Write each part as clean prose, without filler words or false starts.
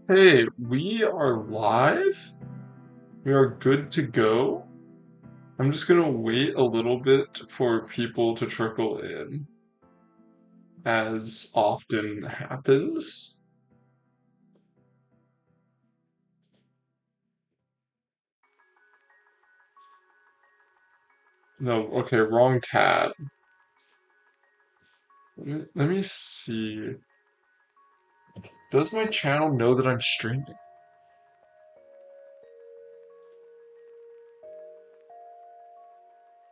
Hey, we are live. We are good to go. I'm just gonna wait a little bit for people to trickle in, as often happens. No, okay, wrong tab. Let me see. Does my channel know that I'm streaming?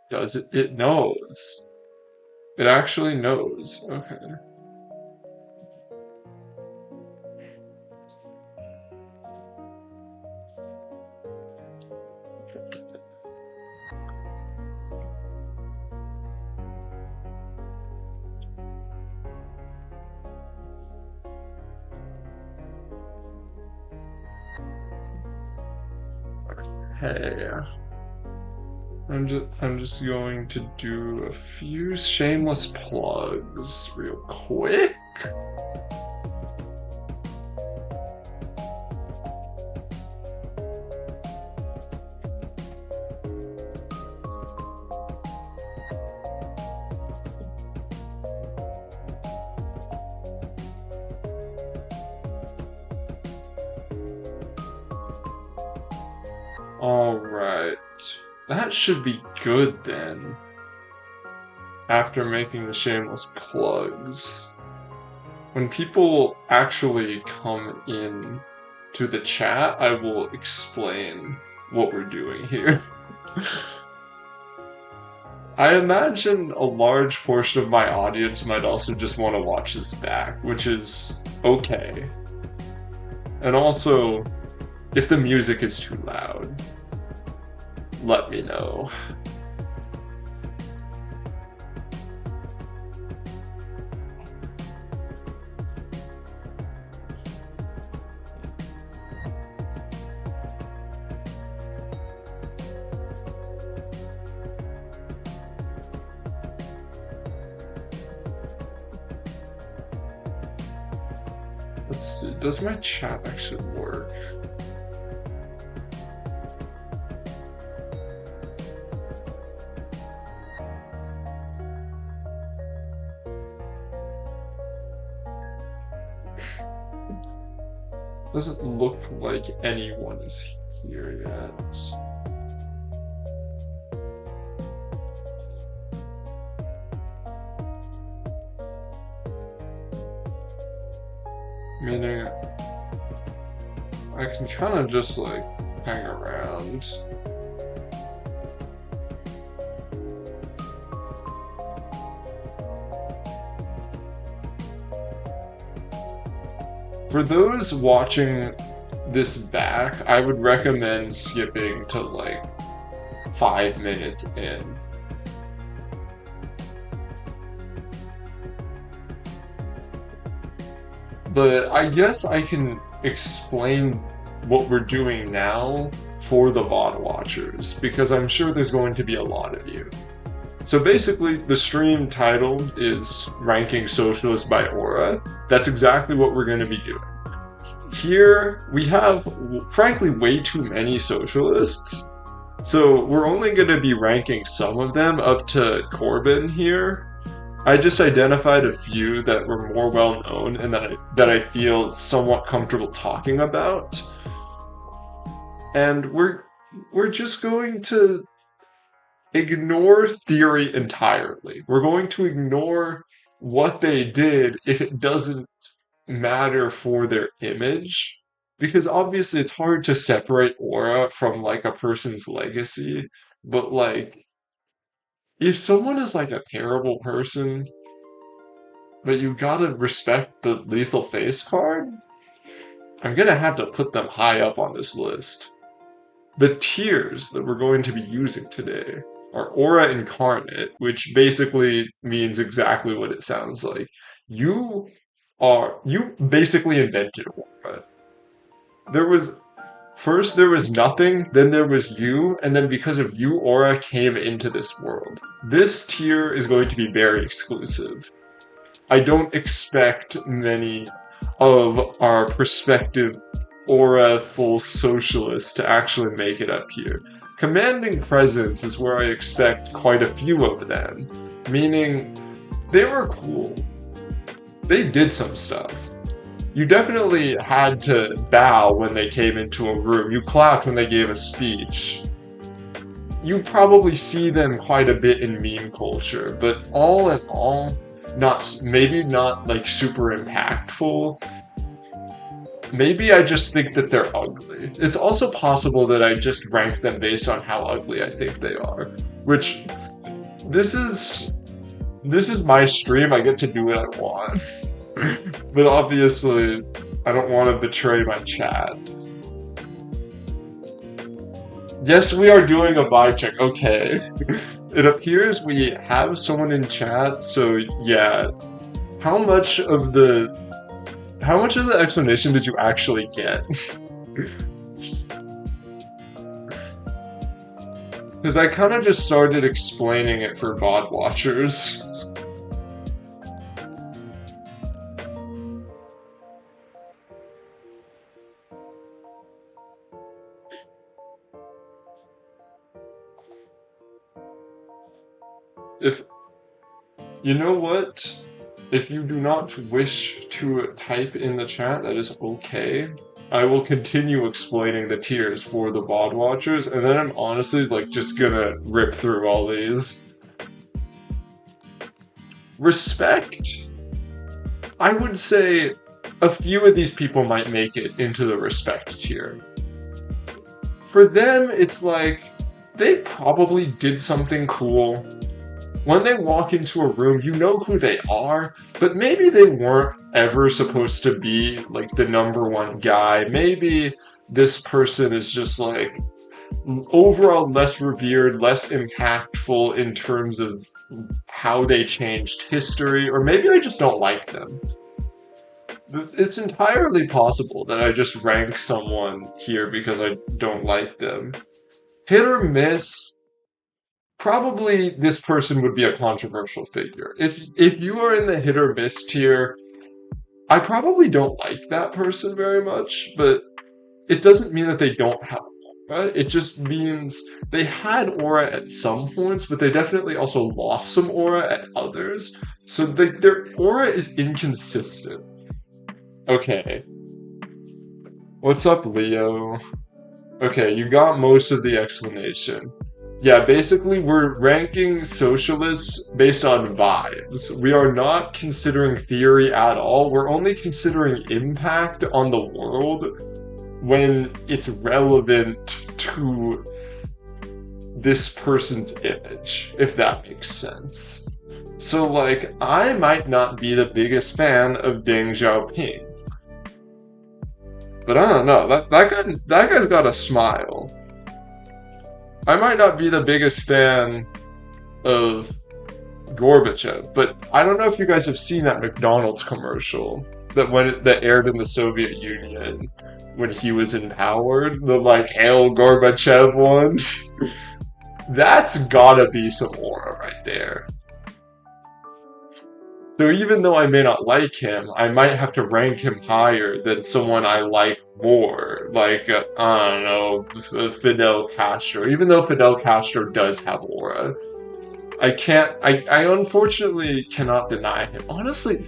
Does it? It knows. It actually knows. Okay. Hey, I'm just going to do a few shameless plugs real quick. All right. That should be good then. After making the shameless plugs. When people actually come in to the chat, I will explain what we're doing here. I imagine a large portion of my audience might also just want to watch this back, which is okay. And also, if the music is too loud, let me know. Let's see, does my chat actually work? Doesn't look like anyone is here yet. Meaning, I can kind of just like hang around. For those watching this back, I would recommend skipping to like 5 minutes in. But I guess I can explain what we're doing now for the VOD watchers, because I'm sure there's going to be a lot of you. So basically, the stream title is Ranking Socialists by Aura. That's exactly what we're going to be doing. Here, we have, frankly, way too many socialists. So we're only going to be ranking some of them up to Corbyn here. I just identified a few that were more well known and that I feel somewhat comfortable talking about. And we're just going to ignore theory entirely. We're going to ignore what they did if it doesn't matter for their image. Because obviously it's hard to separate aura from like a person's legacy. But like, if someone is like a terrible person, but you gotta respect the lethal face card, I'm gonna have to put them high up on this list. The tiers that we're going to be using today are Aura Incarnate, which basically means exactly what it sounds like. You basically invented Aura. There was nothing, then there was you, and then because of you, Aura came into this world. This tier is going to be very exclusive. I don't expect many. of our prospective aura-full socialists to actually make it up here. Commanding presence is where I expect quite a few of them, meaning they were cool. They did some stuff. You definitely had to bow when they came into a room. You clapped when they gave a speech. You probably see them quite a bit in meme culture, but all in all, maybe not like super impactful. Maybe I just think that they're ugly. It's also possible that I just rank them based on how ugly I think they are, which this is my stream. I get to do what I want. But obviously, I don't want to betray my chat. Yes, we are doing a vibe check. Okay. It appears we have someone in chat, so yeah. How much of the explanation did you actually get? Because I kind of just started explaining it for VOD watchers. If you know what? If you do not wish to type in the chat, that is okay. I will continue explaining the tiers for the VOD watchers, and then I'm honestly like just gonna rip through all these. Respect. I would say a few of these people might make it into the respect tier. For them, it's like they probably did something cool. When they walk into a room, you know who they are, but maybe they weren't ever supposed to be like the #1 guy. Maybe this person is just like overall less revered, less impactful in terms of how they changed history, or maybe I just don't like them. It's entirely possible that I just rank someone here because I don't like them. Hit or miss. Probably this person would be a controversial figure. If you are in the hit or miss tier, I probably don't like that person very much, but it doesn't mean that they don't have aura. It just means they had aura at some points, but they definitely also lost some aura at others. So their aura is inconsistent. Okay. What's up, Leo? Okay, you got most of the explanation. Yeah, basically we're ranking socialists based on vibes. We are not considering theory at all. We're only considering impact on the world when it's relevant to this person's image, if that makes sense. So like, I might not be the biggest fan of Deng Xiaoping. But I don't know, that guy's got a smile. I might not be the biggest fan of Gorbachev, but I don't know if you guys have seen that McDonald's commercial that aired in the Soviet Union when he was empowered, the like Hail Gorbachev one. That's gotta be some aura right there. So even though I may not like him, I might have to rank him higher than someone I like more, like, I don't know, Fidel Castro, even though Fidel Castro does have aura. I unfortunately cannot deny him. Honestly,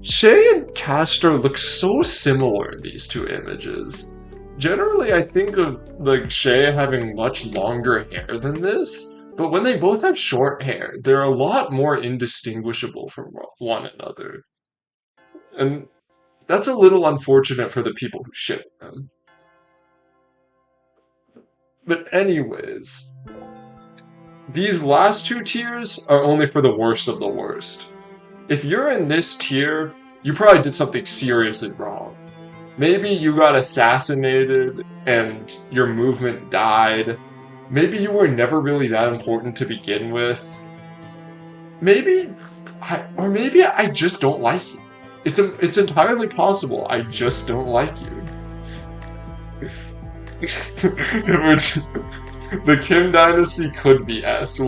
Che and Castro look so similar in these two images. Generally, I think of, like, Che having much longer hair than this, but when they both have short hair, they're a lot more indistinguishable from one another. And that's a little unfortunate for the people who ship them. But anyways, these last two tiers are only for the worst of the worst. If you're in this tier, you probably did something seriously wrong. Maybe you got assassinated and your movement died. Maybe you were never really that important to begin with. Maybe I just don't like you. It's entirely possible I just don't like you. The Kim Dynasty could be S.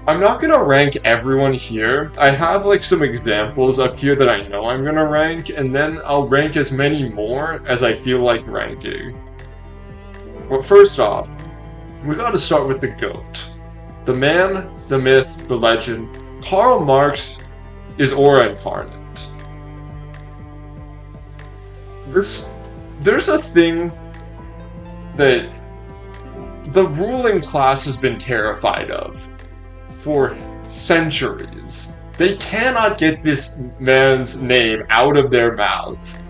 I'm not gonna rank everyone here. I have like some examples up here that I know I'm gonna rank, and then I'll rank as many more as I feel like ranking. But first off, we gotta start with the GOAT. The man, the myth, the legend. Karl Marx is Aura incarnate. There's a thing that the ruling class has been terrified of for centuries. They cannot get this man's name out of their mouths.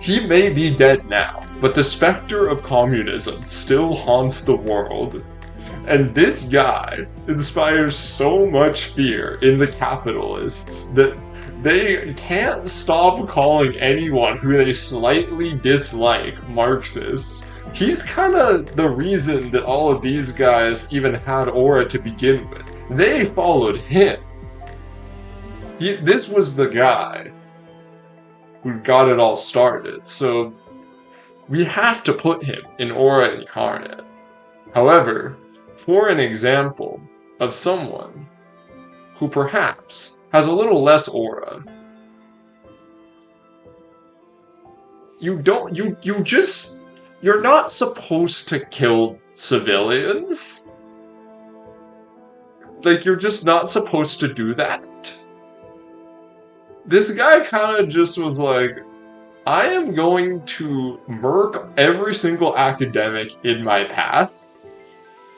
He may be dead now, but the specter of communism still haunts the world. And this guy inspires so much fear in the capitalists that they can't stop calling anyone who they slightly dislike Marxist. He's kind of the reason that all of these guys even had Aura to begin with. They followed him. This was the guy who got it all started, so we have to put him in Aura incarnate. However, for an example of someone who perhaps has a little less aura, you're not supposed to kill civilians. Like, you're just not supposed to do that. This guy kind of just was like, I am going to murk every single academic in my path,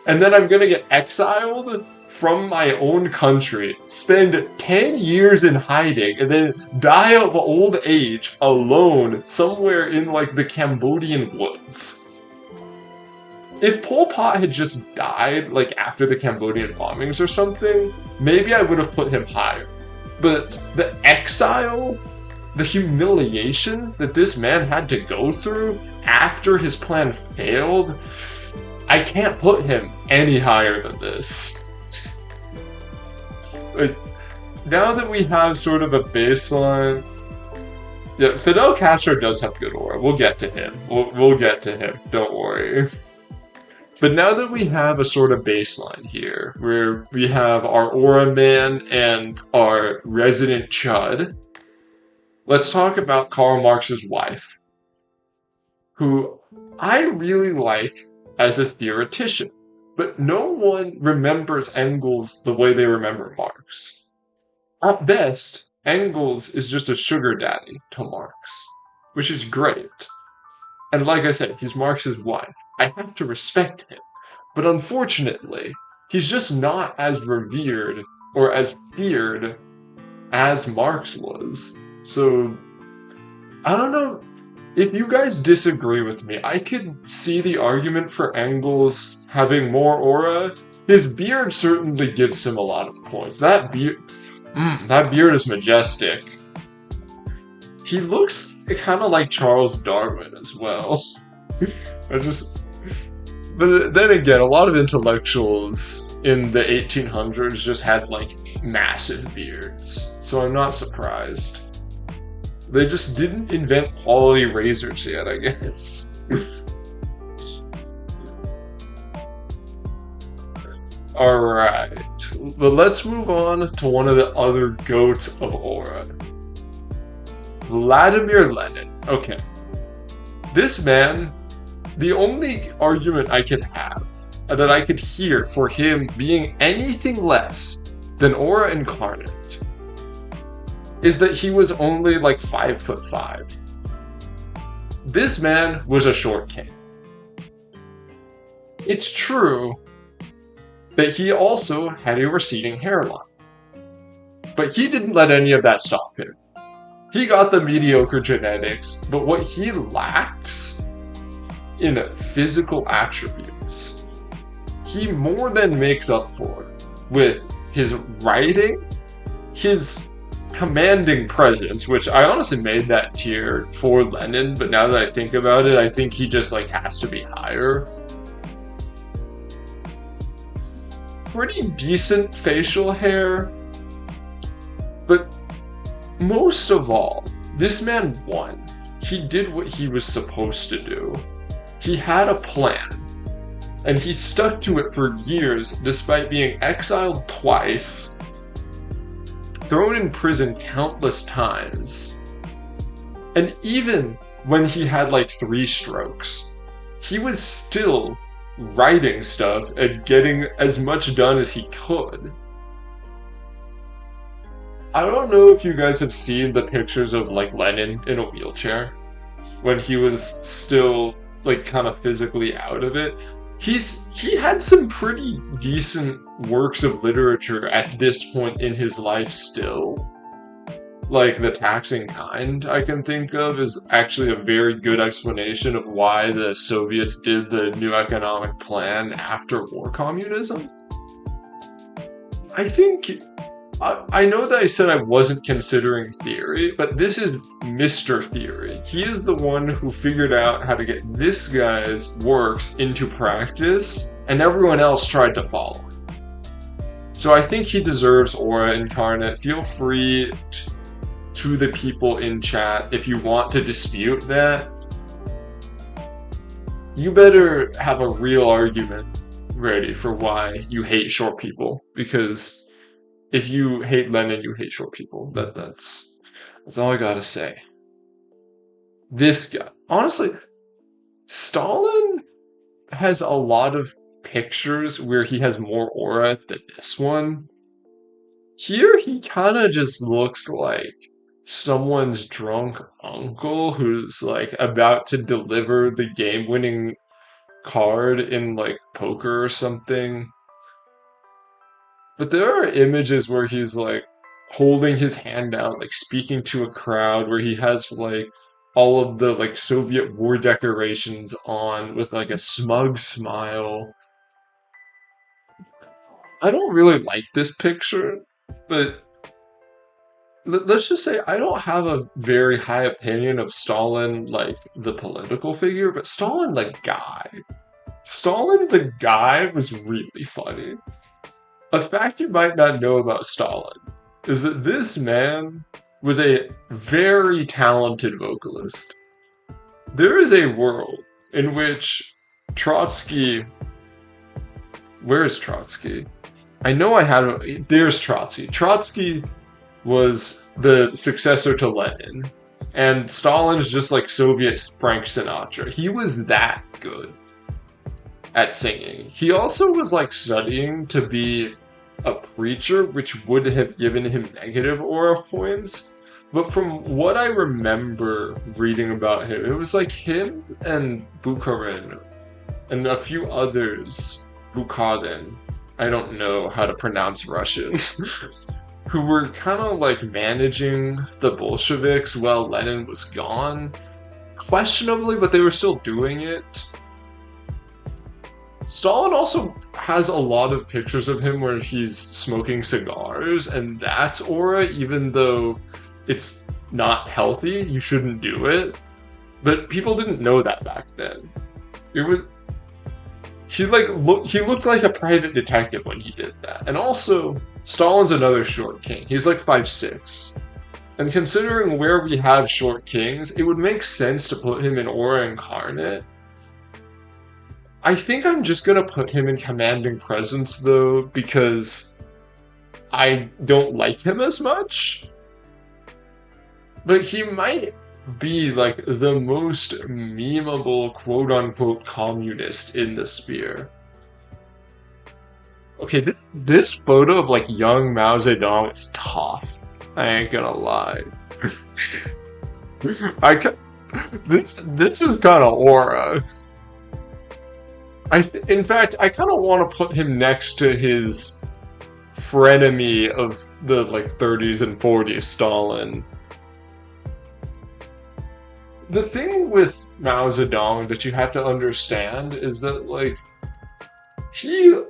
and then I'm going to get exiled from my own country, spend 10 years in hiding, and then die of old age alone somewhere in, like, the Cambodian woods. If Pol Pot had just died, like, after the Cambodian bombings or something, maybe I would have put him higher. But the exile, the humiliation that this man had to go through after his plan failed, I can't put him any higher than this. Like, now that we have sort of a baseline, yeah, Fidel Castro does have good aura. We'll get to him. We'll get to him. Don't worry. But now that we have a sort of baseline here, where we have our Aura Man and our resident Chud, let's talk about Karl Marx's wife, who I really like as a theoretician, but no one remembers Engels the way they remember Marx. At best, Engels is just a sugar daddy to Marx, which is great. And like I said, he's Marx's wife. I have to respect him. But unfortunately, he's just not as revered or as feared as Marx was. So, I don't know. If you guys disagree with me, I could see the argument for Engels having more aura. His beard certainly gives him a lot of points. That beard is majestic. He looks kind of like Charles Darwin as well. But then again, a lot of intellectuals in the 1800s just had, like, massive beards. So I'm not surprised. They just didn't invent quality razors yet, I guess. Alright, but let's move on to one of the other goats of Aura. Vladimir Lenin. Okay. This man, the only argument I could have, that I could hear for him being anything less than Aura incarnate, is that he was only like 5'5". This man was a short king. It's true that he also had a receding hairline, but he didn't let any of that stop him. He got the mediocre genetics, but what he lacks in physical attributes, he more than makes up for with his writing, his commanding presence, which I honestly made that tier for Lenin, but now that I think about it, I think he just, like, has to be higher. Pretty decent facial hair, but most of all, this man won. He did what he was supposed to do. He had a plan. And he stuck to it for years despite being exiled twice, thrown in prison countless times, and even when he had like 3 strokes, he was still writing stuff and getting as much done as he could. I don't know if you guys have seen the pictures of like Lenin in a wheelchair when he was still like kind of physically out of it. He had some pretty decent works of literature at this point in his life still. Like The Taxing Kind, I can think of, is actually a very good explanation of why the Soviets did the new economic plan after war communism. I think I know that I said I wasn't considering theory, but this is Mr. Theory. He is the one who figured out how to get this guy's works into practice, and everyone else tried to follow. So I think he deserves Aura Incarnate. Feel free to the people in chat if you want to dispute that. You better have a real argument ready for why you hate short people, because if you hate Lenin, you hate short people. That's all I gotta say. This guy, honestly, Stalin has a lot of pictures where he has more aura than this one. Here, he kind of just looks like someone's drunk uncle who's like about to deliver the game-winning card in like poker or something. But there are images where he's like holding his hand out, like speaking to a crowd, where he has like all of the like Soviet war decorations on with like a smug smile. I don't really like this picture, but let's just say I don't have a very high opinion of Stalin, like the political figure, but Stalin the guy. Stalin the guy was really funny. A fact you might not know about Stalin is that this man was a very talented vocalist. There is a world in which Trotsky... Where is Trotsky? I know I had... There's Trotsky. Trotsky was the successor to Lenin, and Stalin's just like Soviet Frank Sinatra. He was that good at singing. He also was like studying to be a preacher, which would have given him negative aura points. But from what I remember reading about him, it was like him and Bukharin and a few others, Bukharin, I don't know how to pronounce Russian, who were kind of like managing the Bolsheviks while Lenin was gone. Questionably, but they were still doing it. Stalin also has a lot of pictures of him where he's smoking cigars, and that's aura, even though it's not healthy, you shouldn't do it. But people didn't know that back then. It was... He looked like a private detective when he did that. And also, Stalin's another short king. He's like 5'6". And considering where we have short kings, it would make sense to put him in Aura Incarnate. I think I'm just gonna put him in Commanding Presence though, because I don't like him as much. But he might be like the most memeable quote-unquote communist in the sphere. Okay, this photo of like young Mao Zedong is tough. I ain't gonna lie. This is kind of aura. In fact, I kind of want to put him next to his frenemy of the like 30s and 40s, Stalin. The thing with Mao Zedong that you have to understand is that, like, he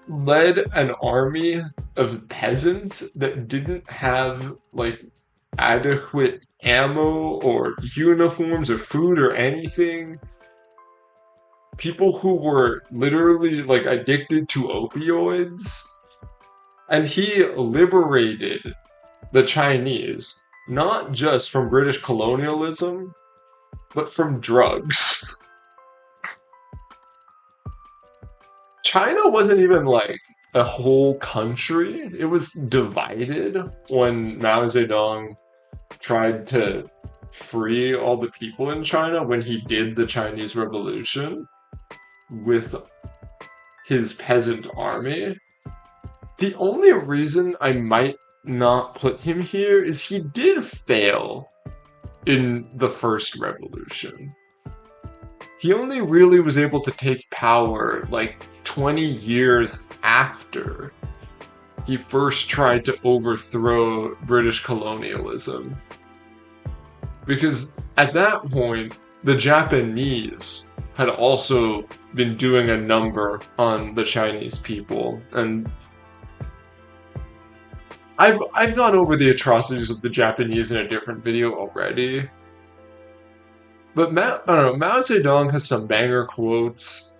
led an army of peasants that didn't have, like, adequate ammo or uniforms or food or anything. People who were literally, like, addicted to opioids. And he liberated the Chinese, not just from British colonialism, but from drugs. China wasn't even like a whole country. It was divided when Mao Zedong tried to free all the people in China when he did the Chinese Revolution with his peasant army. The only reason I might not put him here is he did fail in the first revolution. He only really was able to take power like 20 years after he first tried to overthrow British colonialism. Because at that point, the Japanese had also been doing a number on the Chinese people, and I've gone over the atrocities of the Japanese in a different video already. But I don't know, Mao Zedong has some banger quotes.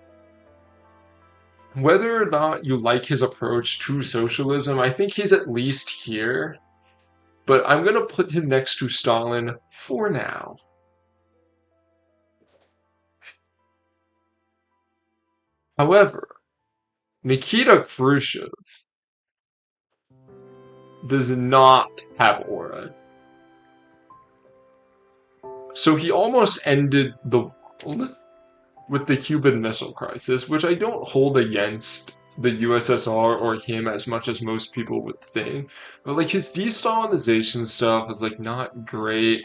Whether or not you like his approach to socialism, I think he's at least here. But I'm gonna put him next to Stalin for now. However, Nikita Khrushchev does not have aura. So he almost ended the world with the Cuban Missile Crisis, which I don't hold against the USSR or him as much as most people would think. But like his de-Stalinization stuff is like not great.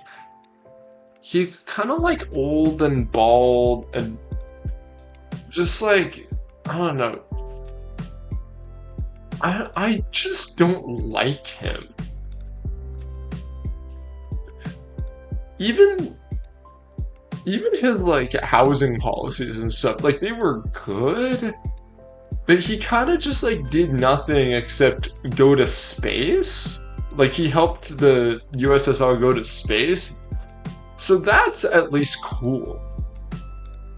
He's kind of like old and bald and just like, I don't know. I just don't like him. Even his like housing policies and stuff, like they were good, but he kind of just like did nothing except go to space. Like he helped the USSR go to space. So that's at least cool.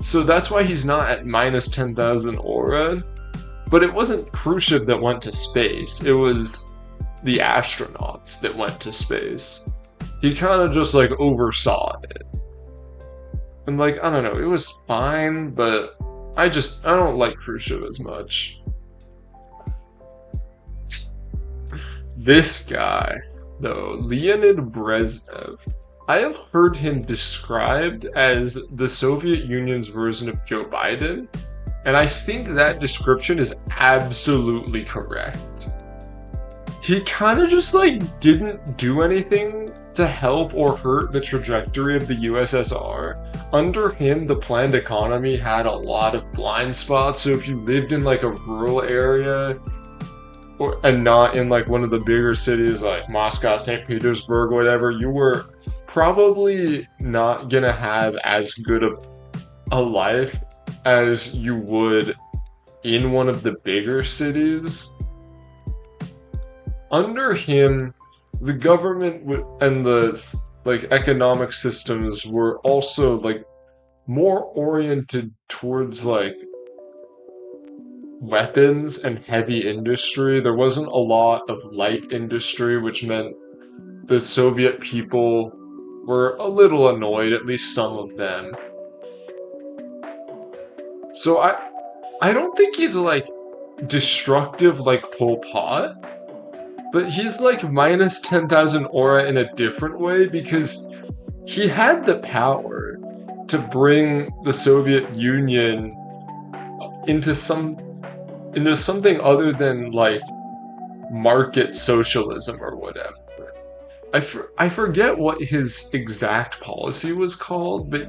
So that's why he's not at minus 10,000 aura. But it wasn't Khrushchev that went to space. It was the astronauts that went to space. He kind of just like oversaw it. And like, I don't know, it was fine, but I don't like Khrushchev as much. This guy, though, Leonid Brezhnev, I have heard him described as the Soviet Union's version of Joe Biden, and I think that description is absolutely correct. He kind of just like didn't do anything to help or hurt the trajectory of the USSR. Under him, the planned economy had a lot of blind spots, so if you lived in like a rural area, and not in like one of the bigger cities like Moscow, St. Petersburg, whatever, you were probably not gonna have as good of a life as you would in one of the bigger cities. Under him, the government and the like economic systems were also like more oriented towards like weapons and heavy industry. There wasn't a lot of light industry, which meant the Soviet people were a little annoyed, at least some of them. So I don't think he's like destructive like Pol Pot, but he's like minus 10,000 aura in a different way because he had the power to bring the Soviet Union into something other than like market socialism or whatever. I forget what his exact policy was called, but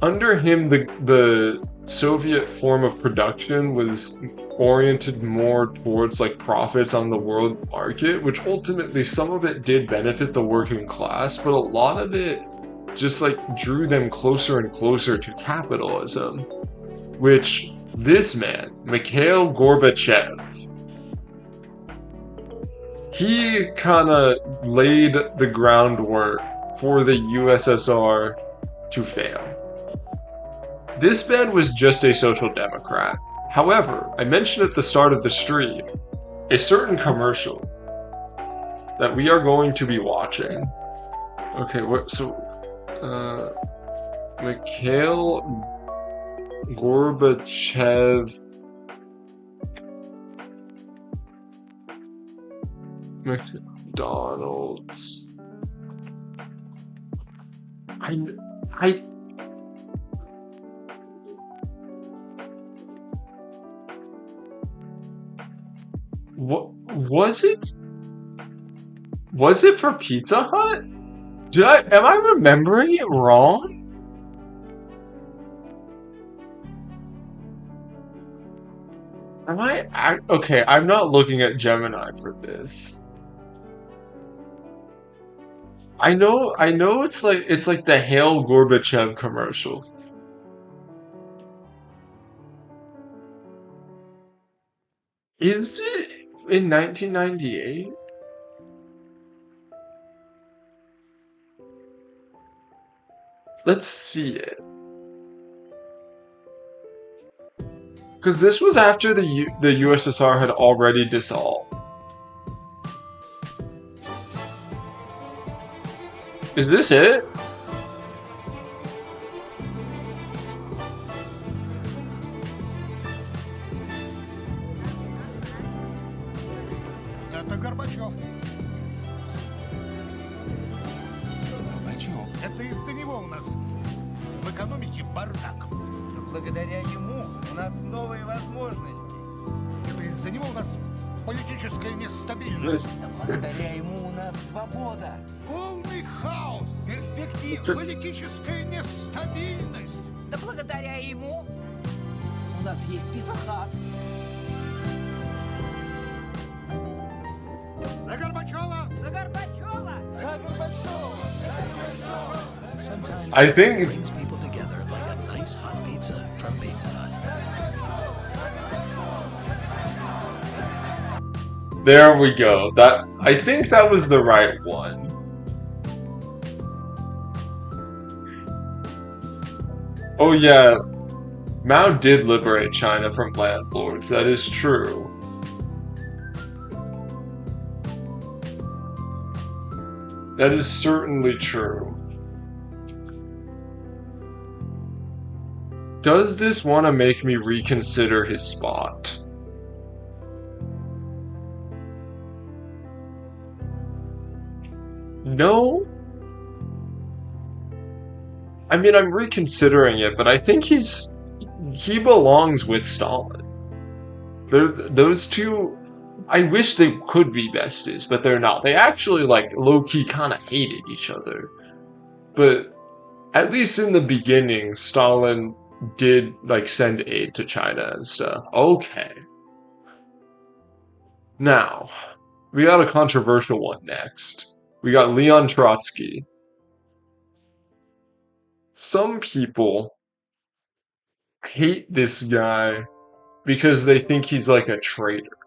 under him the Soviet form of production was oriented more towards like profits on the world market, which ultimately some of it did benefit the working class, but a lot of it just like drew them closer and closer to capitalism, which this man, Mikhail Gorbachev, he kind of laid the groundwork for the USSR to fail. This man was just a social democrat. However, I mentioned at the start of the stream a certain commercial that we are going to be watching. Okay, Mikhail Gorbachev McDonald's. I, I, what was it? Was it for Pizza Hut? Am I remembering it wrong? Okay, I'm not looking at Gemini for this. I know it's like the Hail Gorbachev commercial. Is it in 1998? Let's see it. Because this was after the USSR had already dissolved. Is this it? Это Горбачев. Горбачев. Это из-за него у нас в экономике бардак. Да благодаря ему у нас новые возможности. Это из-за него у нас политическая нестабильность. Да благодаря ему у нас свобода. Полный хаос. Перспективы. Политическая нестабильность. Да благодаря ему у нас есть писахат. За Горбачева! За Горбачева! За Горбачева! Sometimes I it think brings people together like a nice hot pizza from Pizza Hut. there we go. I think that was the right one. Oh yeah, Mao did liberate China from landlords. That is true. That is certainly true. Does this want to make me reconsider his spot? No? I mean, I'm reconsidering it, but I think he belongs with Stalin. Those two, I wish they could be besties, but they're not. They actually, like, low-key kind of hated each other. But at least in the beginning, Stalin did, like, send aid to China and stuff. Okay. Now, we got a controversial one next. We got Leon Trotsky. Some people hate this guy because they think he's like a traitor.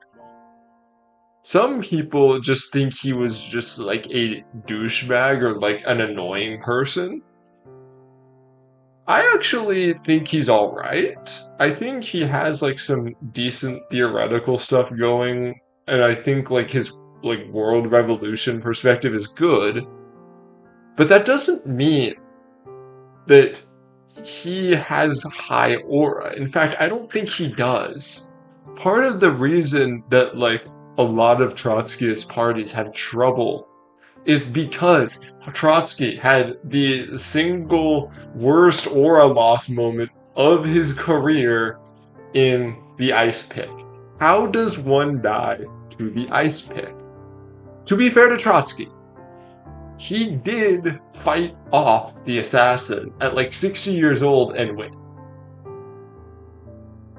Some people just think he was just like a douchebag or like an annoying person. I actually think he's alright. I think he has like some decent theoretical stuff going, and I think like his like world revolution perspective is good. But that doesn't mean that he has high aura. In fact, I don't think he does. Part of the reason that like a lot of Trotskyist parties have trouble is because Trotsky had the single worst aura loss moment of his career in the ice pick. How does one die to the ice pick? To be fair to Trotsky, he did fight off the assassin at like 60 years old and win.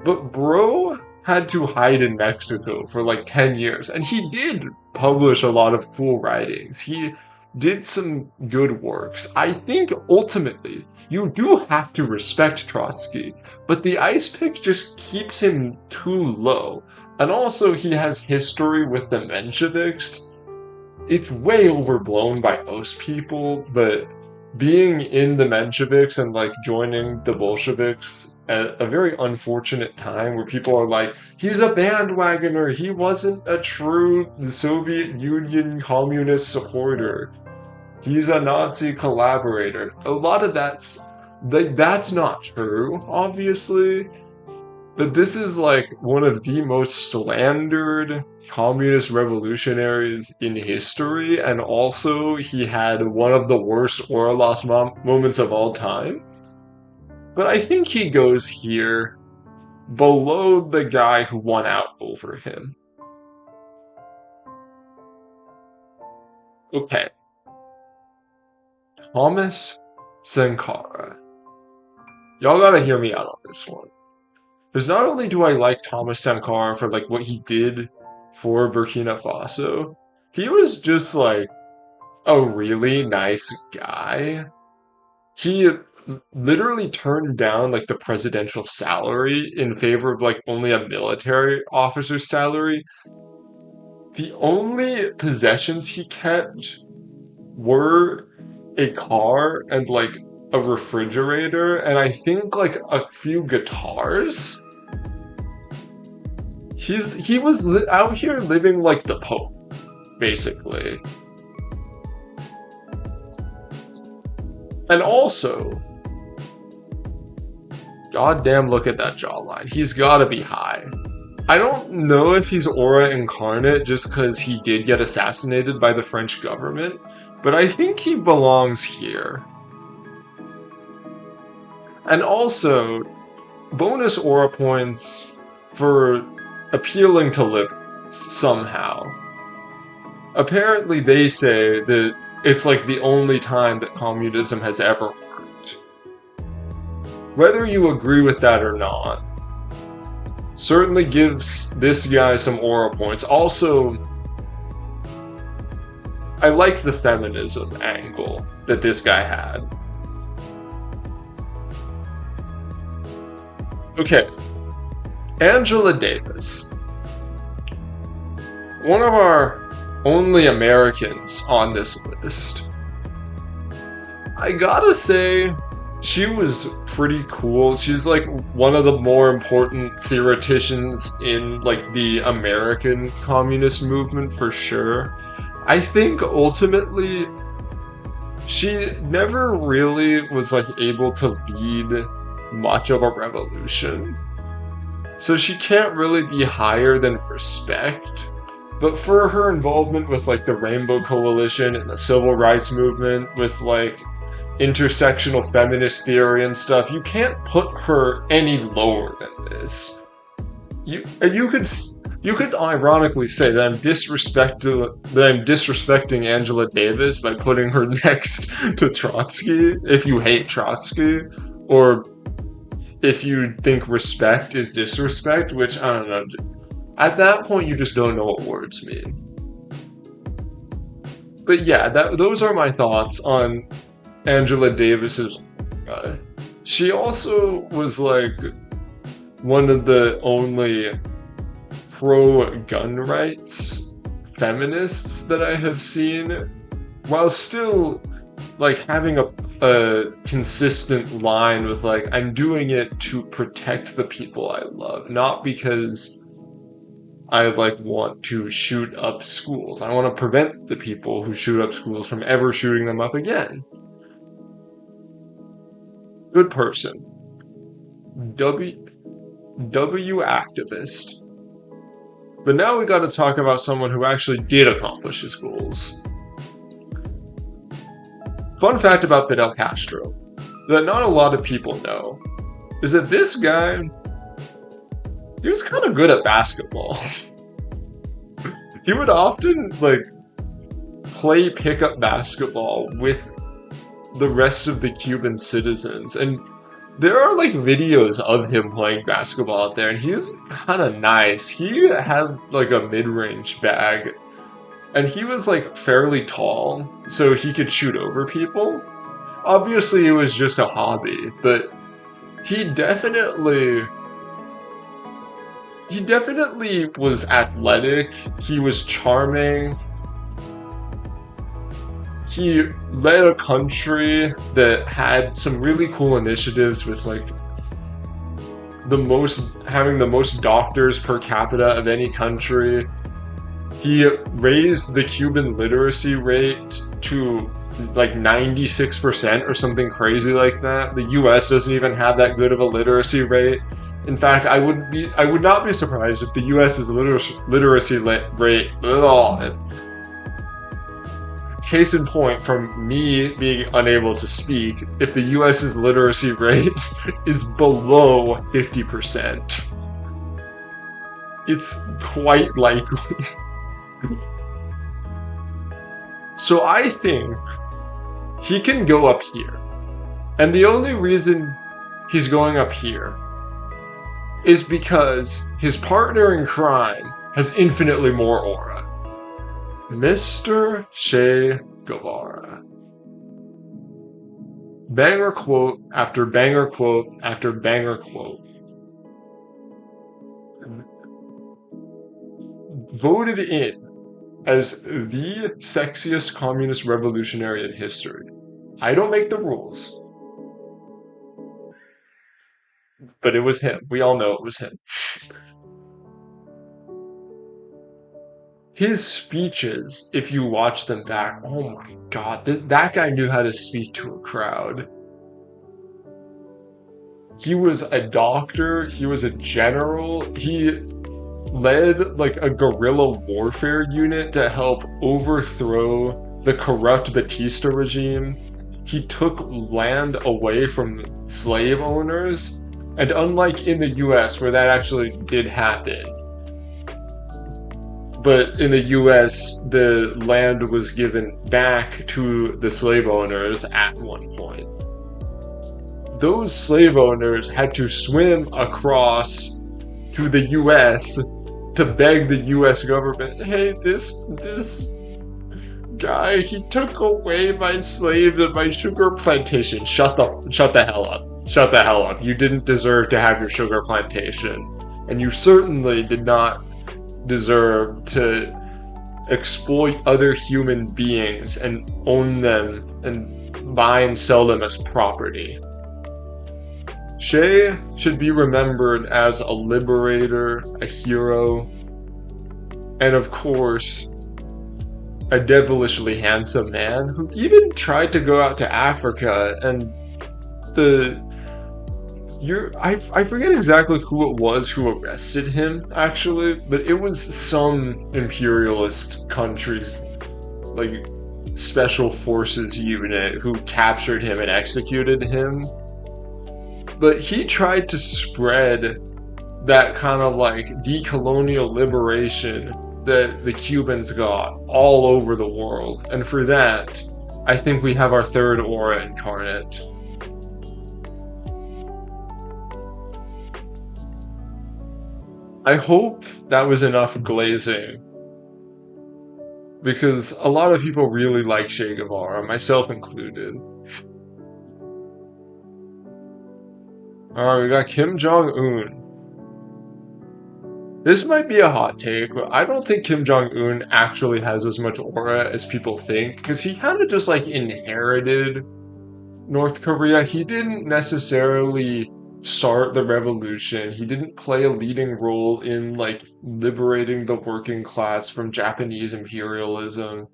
But bro had to hide in Mexico for like 10 years, and he did publish a lot of cool writings. He did some good works. I think ultimately you do have to respect Trotsky, but the ice pick just keeps him too low. And also he has history with the Mensheviks. It's way overblown by most people, but being in the Mensheviks and like joining the Bolsheviks at a very unfortunate time where people are like, he's a bandwagoner, he wasn't a true Soviet Union communist supporter, he's a Nazi collaborator. A lot of that's not true, obviously, that this is like one of the most slandered communist revolutionaries in history, and also he had one of the worst aura loss moments of all time. But I think he goes here below the guy who won out over him. Okay. Thomas Sankara. Y'all gotta hear me out on this one. Because not only do I like Thomas Sankara for like what he did for Burkina Faso, he was just like a really nice guy. He literally turned down like the presidential salary in favor of like only a military officer's salary. The only possessions he kept were a car and like a refrigerator, and I think like a few guitars. He was out here living like the Pope, basically. And also, goddamn, look at that jawline. He's gotta be high. I don't know if he's Aura incarnate just because he did get assassinated by the French government, but I think he belongs here. And also, bonus aura points for appealing to liberals somehow. Apparently they say that it's like the only time that communism has ever worked. Whether you agree with that or not, certainly gives this guy some aura points. Also, I like the feminism angle that this guy had. Okay, Angela Davis. One of our only Americans on this list. I gotta say, she was pretty cool. She's like one of the more important theoreticians in like the American communist movement for sure. I think ultimately she never really was like able to lead much of a revolution. So she can't really be higher than respect. But for her involvement with like the Rainbow Coalition and the Civil Rights Movement, with like intersectional feminist theory and stuff, you can't put her any lower than this. You could ironically say that I'm disrespecting Angela Davis by putting her next to Trotsky if you hate Trotsky, or if you think respect is disrespect, which I don't know. At that point, you just don't know what words mean. But yeah, those are my thoughts on Angela Davis's. She also was like one of the only pro-gun rights feminists that I have seen, while still like having a consistent line with like, I'm doing it to protect the people I love, not because I like want to shoot up schools. I want to prevent the people who shoot up schools from ever shooting them up again. Good person. W activist. But now we gotta talk about someone who actually did accomplish his goals. Fun fact about Fidel Castro that not a lot of people know is that this guy, he was kind of good at basketball. He would often like play pickup basketball with the rest of the Cuban citizens, and there are like videos of him playing basketball out there, and he was kind of nice. He had like a mid-range bag, and he was like fairly tall, so he could shoot over people. Obviously it was just a hobby, but he definitely was athletic, he was charming, he led a country that had some really cool initiatives with like having the most doctors per capita of any country. He raised the Cuban literacy rate to like 96% or something crazy like that. The US doesn't even have that good of a literacy rate. In fact, I would not be surprised if the U.S.'s literacy rate. Ugh, case in point, from me being unable to speak, if the U.S.'s literacy rate is below 50%, it's quite likely. So I think he can go up here. And the only reason he's going up here is because his partner in crime has infinitely more aura. Mr. Che Guevara. Banger quote after banger quote after banger quote. Voted in as the sexiest communist revolutionary in history. I don't make the rules. But it was him. We all know it was him. His speeches, if you watch them back, oh my god, that guy knew how to speak to a crowd. He was a doctor, he was a general, he led like a guerrilla warfare unit to help overthrow the corrupt Batista regime. He took land away from slave owners, and unlike in the US where that actually did happen, but in the US the land was given back to the slave owners at one point. Those slave owners had to swim across to the US to beg the US government, hey, this guy, he took away my slaves and my sugar plantation. Shut the hell up. Shut the hell up. You didn't deserve to have your sugar plantation. And you certainly did not deserve to exploit other human beings and own them and buy and sell them as property. Che should be remembered as a liberator, a hero, and of course, a devilishly handsome man who even tried to go out to Africa, and I forget exactly who it was who arrested him, actually, but it was some imperialist country's, like, special forces unit who captured him and executed him. But he tried to spread that kind of, like, decolonial liberation that the Cubans got all over the world. And for that, I think we have our third aura incarnate. I hope that was enough glazing, because a lot of people really like Che Guevara, myself included. Alright, we got Kim Jong-un. This might be a hot take, but I don't think Kim Jong-un actually has as much aura as people think, because he kind of just, like, inherited North Korea. He didn't necessarily start the revolution. He didn't play a leading role in, like, liberating the working class from Japanese imperialism.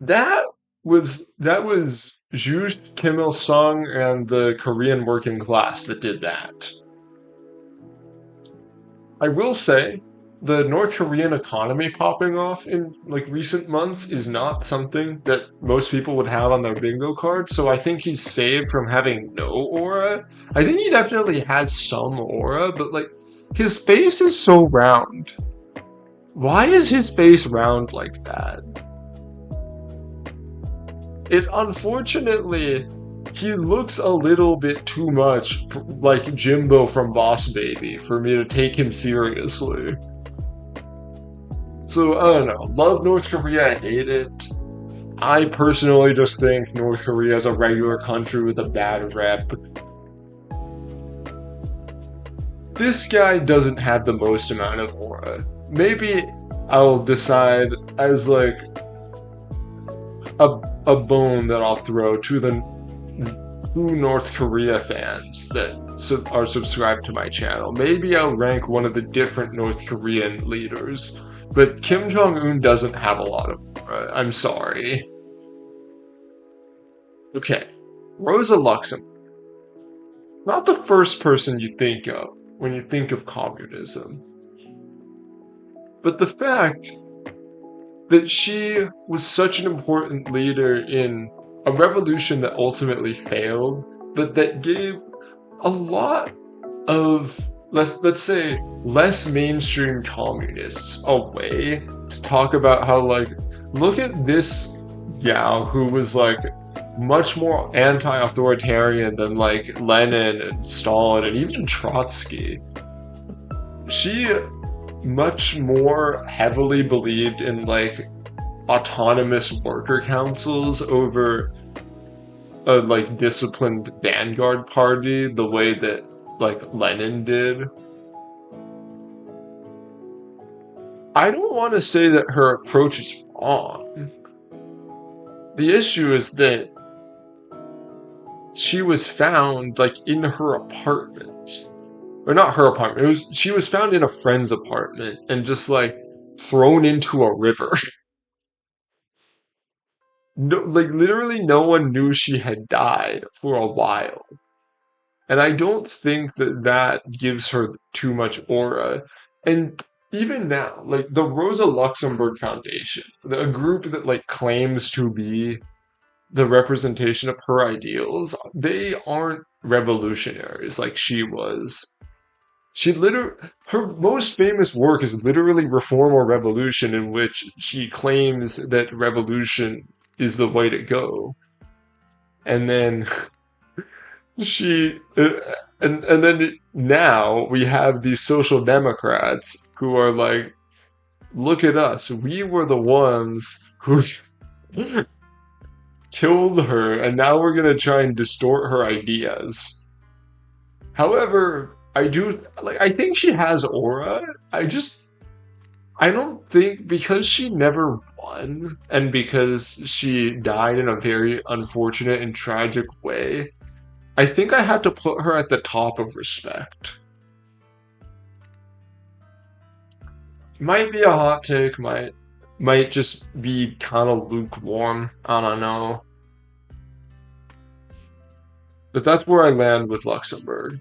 That was Kim Il-sung and the Korean working class that did that. I will say, the North Korean economy popping off in, like, recent months is not something that most people would have on their bingo card, so I think he's saved from having no aura. I think he definitely had some aura, but, like, his face is so round. Why is his face round like that? Unfortunately, he looks a little bit too much like Jimbo from Boss Baby for me to take him seriously. So, I don't know. Love North Korea, hate it. I personally just think North Korea is a regular country with a bad rep. This guy doesn't have the most amount of aura. Maybe I'll decide as, like, a bone that I'll throw to the two North Korea fans that are subscribed to my channel. Maybe I'll rank one of the different North Korean leaders, but Kim Jong-un doesn't have a lot of aura. I'm sorry. Okay, Rosa Luxemburg. not the first person you think of when you think of communism, but the fact that she was such an important leader in a revolution that ultimately failed, but that gave a lot of, let's say, less mainstream communists a way to talk about how, like, look at this gal who was like much more anti-authoritarian than like Lenin and Stalin and even Trotsky. She much more heavily believed in like autonomous worker councils over a like disciplined vanguard party the way that like Lenin did. I don't want to say that her approach is wrong. The issue is that she was found like in her apartment. Or not her apartment. She was found in a friend's apartment and just like thrown into a river. No, like literally no one knew she had died for a while. And I don't think that that gives her too much aura. And even now, like the Rosa Luxemburg Foundation, a group that like claims to be the representation of her ideals, they aren't revolutionaries like she was. Her most famous work is literally Reform or Revolution, in which she claims that revolution is the way to go. And then she and then now we have these social democrats who are like, look at us, we were the ones who killed her, and now we're gonna try and distort her ideas. However, I think she has aura. I don't think, because she never won and because she died in a very unfortunate and tragic way, I think I had to put her at the top of respect. Might be a hot take, might just be kind of lukewarm. I don't know. But that's where I land with Luxembourg.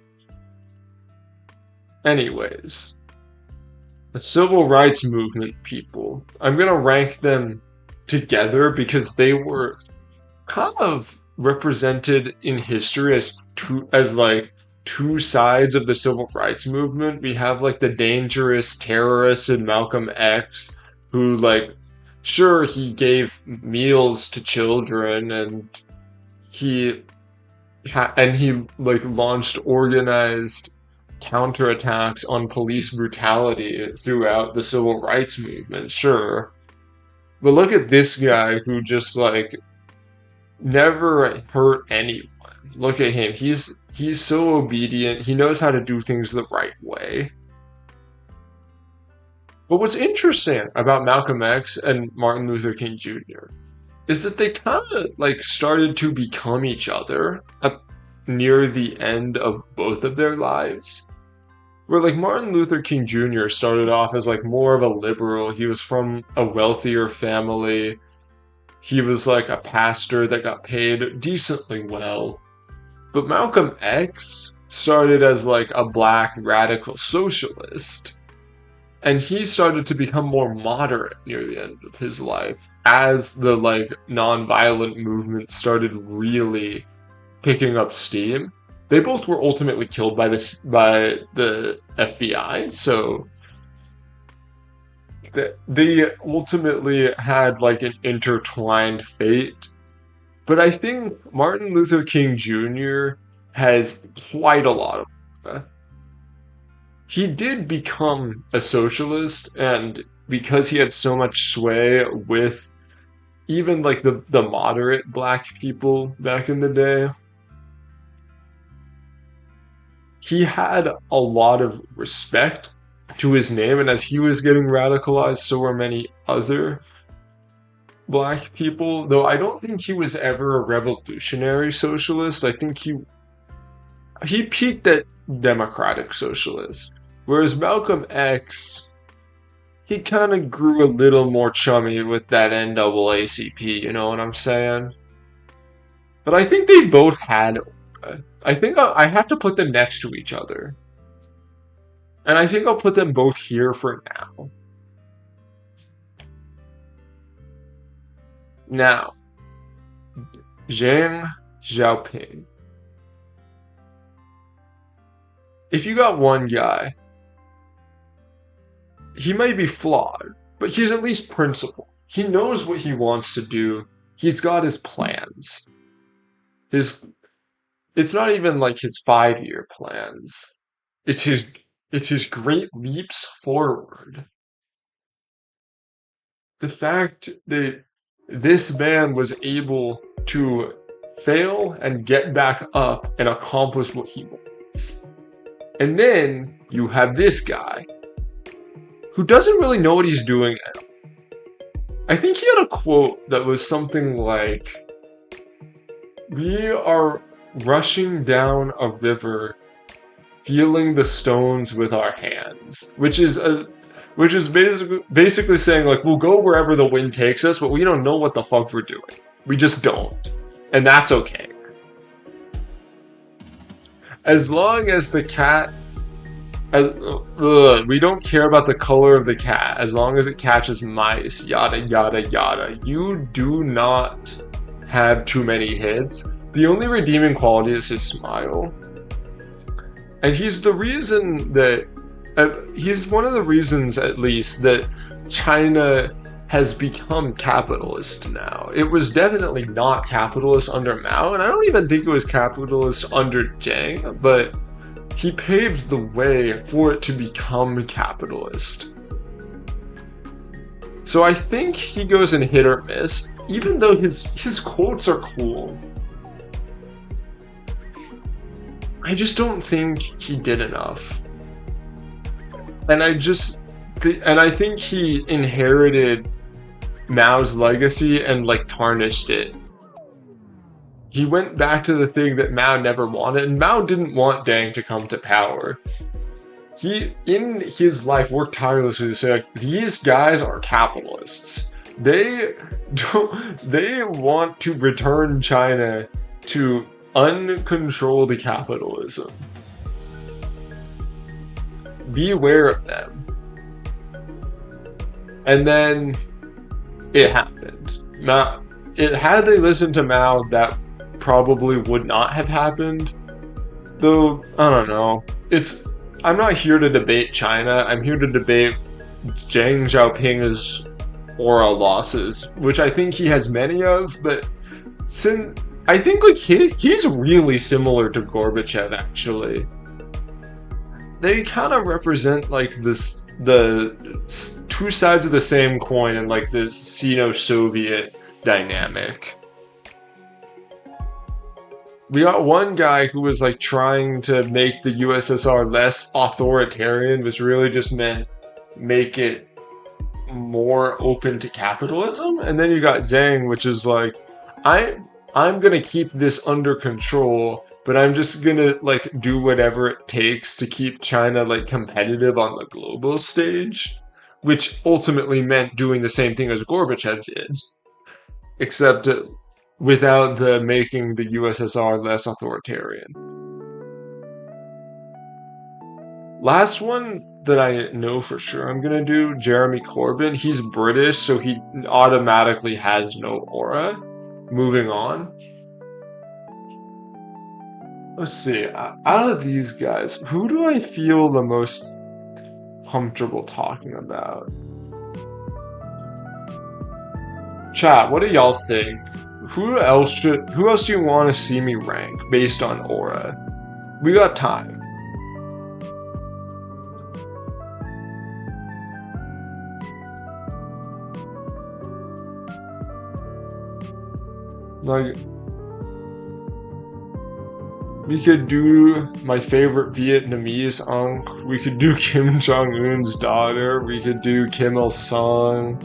Anyways, the civil rights movement people, I'm gonna rank them together because they were kind of represented in history as like two sides of the civil rights movement. We have like the dangerous terrorist in Malcolm X, who like, sure, he gave meals to children and he like launched organized counterattacks on police brutality throughout the civil rights movement, sure. But look at this guy who just like never hurt anyone. Look at him. He's so obedient. He knows how to do things the right way. But what's interesting about Malcolm X and Martin Luther King Jr. is that they kind of like started to become each other near the end of both of their lives. Where like Martin Luther King Jr. started off as like more of a liberal. He was from a wealthier family. He was like a pastor that got paid decently well. But Malcolm X started as like a black radical socialist. And he started to become more moderate near the end of his life as the like nonviolent movement started really picking up steam. They both were ultimately killed by the FBI, so they ultimately had like an intertwined fate. But I think Martin Luther King Jr. has quite a lot of. He did become a socialist, and because he had so much sway with even like the moderate black people back in the day, he had a lot of respect to his name, and as he was getting radicalized, so were many other black people. Though I don't think he was ever a revolutionary socialist. I think he peaked at democratic socialist. Whereas Malcolm X, he kind of grew a little more chummy with that NAACP, you know what I'm saying? But I think they both had I think I have to put them next to each other. And I think I'll put them both here for now. Now, Deng Xiaoping. If you got one guy, he might be flawed, but he's at least principled. He knows what he wants to do. He's got his plans. It's not even like his 5-year plans. It's his great leaps forward. The fact that this man was able to fail and get back up and accomplish what he wants. And then you have this guy who doesn't really know what he's doing at all. I think he had a quote that was something like, "We are rushing down a river, feeling the stones with our hands," which is basically saying, like, we'll go wherever the wind takes us, but we don't know what the fuck we're doing. We just don't. And that's okay. As long as the cat... we don't care about the color of the cat, as long as it catches mice, yada yada yada. You do not have too many hits. The only redeeming quality is his smile. And he's the reason that... he's one of the reasons, at least, that China has become capitalist now. It was definitely not capitalist under Mao, and I don't even think it was capitalist under Deng, but he paved the way for it to become capitalist. So I think he goes in hit or miss, even though his quotes are cool. I just don't think he did enough. And I think he inherited Mao's legacy and like tarnished it. He went back to the thing that Mao never wanted, and Mao didn't want Deng to come to power. He, in his life, worked tirelessly to say, like, these guys are capitalists. They want to return China to uncontrolled capitalism. Beware of them. And then it happened. Had they listened to Mao, that probably would not have happened. Though, I don't know. I'm not here to debate China. I'm here to debate Deng Xiaoping's aura losses, which I think he has many of, but I think like he's really similar to Gorbachev, actually. They kind of represent like the two sides of the same coin and like this Sino-Soviet dynamic. We got one guy who was like trying to make the USSR less authoritarian, was really just meant make it more open to capitalism. And then you got Deng, which is like, I'm gonna keep this under control, but I'm just gonna like do whatever it takes to keep China like competitive on the global stage, which ultimately meant doing the same thing as Gorbachev did, except without the making the USSR less authoritarian. Last one that I know for sure I'm gonna do, Jeremy Corbyn. He's British, so he automatically has no aura. Moving on. Let's see, out of these guys, who do I feel the most comfortable talking about? Chat, what do y'all think? Who else do you want to see me rank based on aura? We got time. Like, we could do my favorite Vietnamese unc. We could do Kim Jong-un's daughter. We could do Kim Il-sung.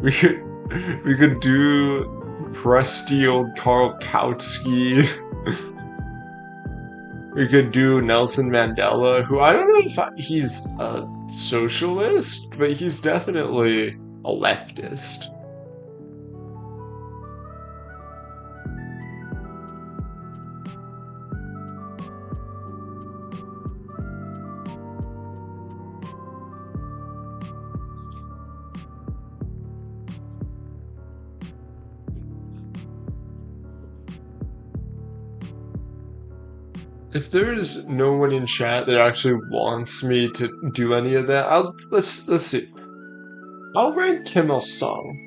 We could do crusty old Karl Kautsky. We could do Nelson Mandela, who I don't know if he's a socialist, but he's definitely a leftist. If there's no one in chat that actually wants me to do any of that, let's see. I'll rank Kim Il Sung.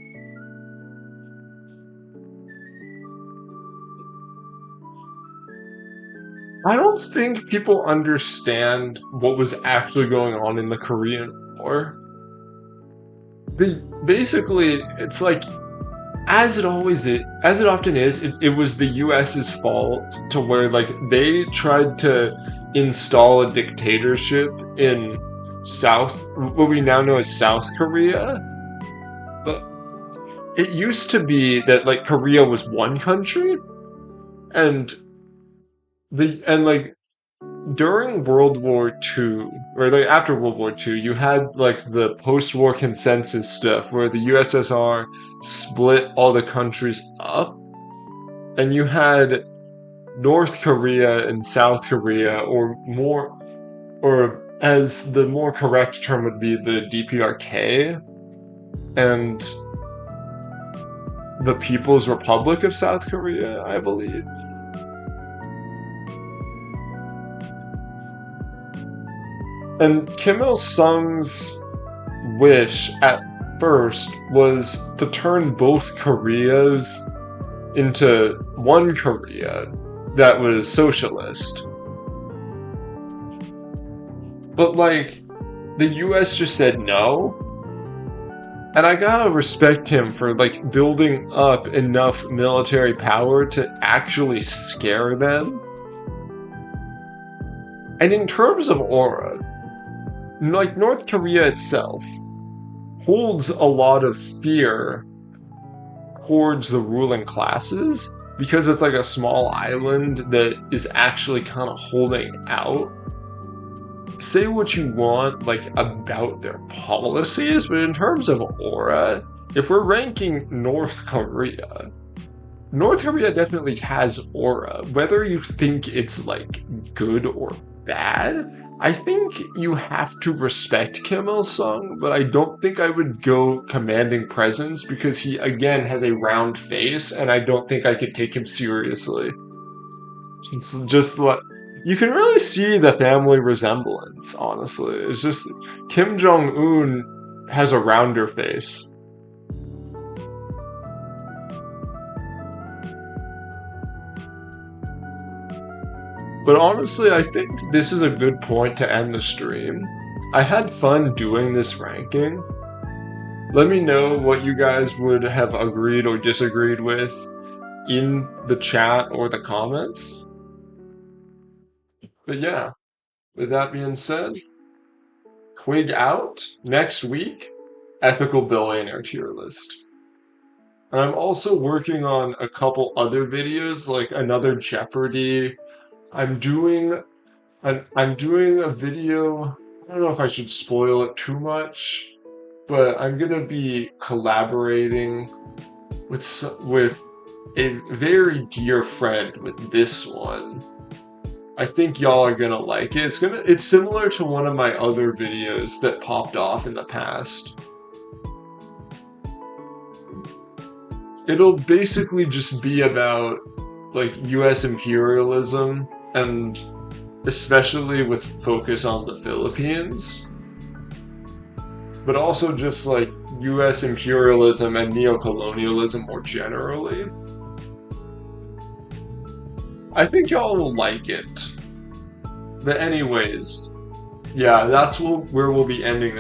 I don't think people understand what was actually going on in the Korean War. Basically, it's like, as it often is, it was the US's fault to where, like, they tried to install a dictatorship in what we now know as South Korea. But it used to be that, like, Korea was one country, and like during World War II, or like after World War II, you had like the post-war consensus stuff where the USSR split all the countries up, and you had North Korea and South Korea, or as the more correct term would be, the DPRK and the People's Republic of South Korea, I believe. And Kim Il Sung's wish at first was to turn both Koreas into one Korea that was socialist. But, like, the US just said no. And I gotta respect him for, like, building up enough military power to actually scare them. And in terms of aura, like, North Korea itself holds a lot of fear towards the ruling classes because it's like a small island that is actually kind of holding out. Say what you want, like, about their policies, but in terms of aura, if we're ranking North Korea definitely has aura. Whether you think it's, like, good or bad, I think you have to respect Kim Il Sung, but I don't think I would go commanding presence because he, again, has a round face, and I don't think I could take him seriously. It's just like, you can really see the family resemblance, honestly. It's just, Kim Jong-un has a rounder face. But honestly, I think this is a good point to end the stream. I had fun doing this ranking. Let me know what you guys would have agreed or disagreed with in the chat or the comments. But yeah, with that being said, Twig out. Next week, ethical billionaire tier list. And I'm also working on a couple other videos, like another Jeopardy. I'm doing a video. I don't know if I should spoil it too much, but I'm gonna be collaborating with a very dear friend with this one. I think y'all are gonna like it. It's similar to one of my other videos that popped off in the past. It'll basically just be about, like, US imperialism, and especially with focus on the Philippines, but also just like US imperialism and neocolonialism more generally. I think y'all will like it. But anyways, yeah, that's where we'll be ending